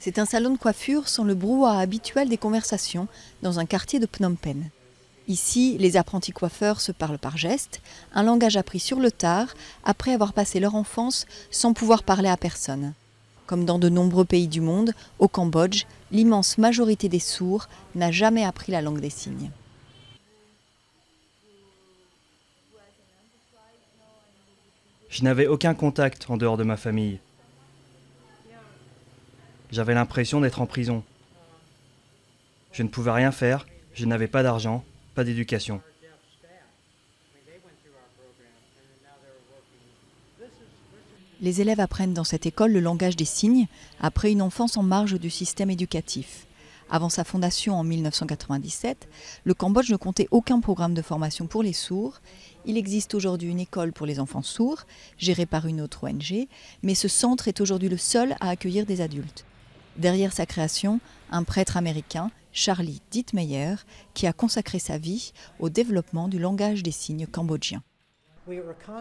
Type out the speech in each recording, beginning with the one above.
C'est un salon de coiffure sans le brouhaha habituel des conversations dans un quartier de Phnom Penh. Ici, les apprentis coiffeurs se parlent par gestes, un langage appris sur le tard, après avoir passé leur enfance sans pouvoir parler à personne. Comme dans de nombreux pays du monde, au Cambodge, l'immense majorité des sourds n'a jamais appris la langue des signes. Je n'avais aucun contact en dehors de ma famille. J'avais l'impression d'être en prison. Je ne pouvais rien faire, je n'avais pas d'argent, pas d'éducation. Les élèves apprennent dans cette école le langage des signes après une enfance en marge du système éducatif. Avant sa fondation en 1997, le Cambodge ne comptait aucun programme de formation pour les sourds. Il existe aujourd'hui une école pour les enfants sourds, gérée par une autre ONG, mais ce centre est aujourd'hui le seul à accueillir des adultes. Derrière sa création, un prêtre américain, Charlie Dittmeyer, qui a consacré sa vie au développement du langage des signes cambodgien.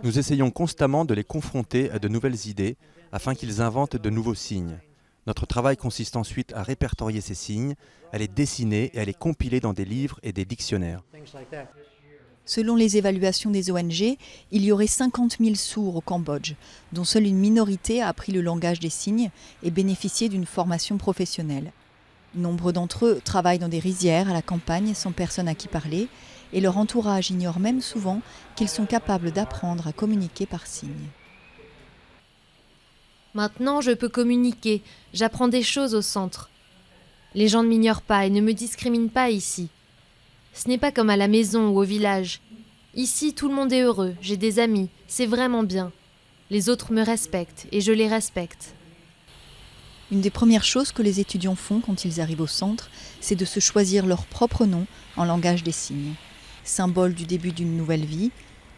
Nous essayons constamment de les confronter à de nouvelles idées afin qu'ils inventent de nouveaux signes. Notre travail consiste ensuite à répertorier ces signes, à les dessiner et à les compiler dans des livres et des dictionnaires. Selon les évaluations des ONG, il y aurait 50 000 sourds au Cambodge, dont seule une minorité a appris le langage des signes et bénéficié d'une formation professionnelle. Nombre d'entre eux travaillent dans des rizières à la campagne sans personne à qui parler, et leur entourage ignore même souvent qu'ils sont capables d'apprendre à communiquer par signes. Maintenant, je peux communiquer, j'apprends des choses au centre. Les gens ne m'ignorent pas et ne me discriminent pas ici. Ce n'est pas comme à la maison ou au village. Ici, tout le monde est heureux, j'ai des amis, c'est vraiment bien. Les autres me respectent et je les respecte. Une des premières choses que les étudiants font quand ils arrivent au centre, c'est de se choisir leur propre nom en langage des signes. Symbole du début d'une nouvelle vie,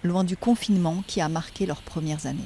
loin du confinement qui a marqué leurs premières années.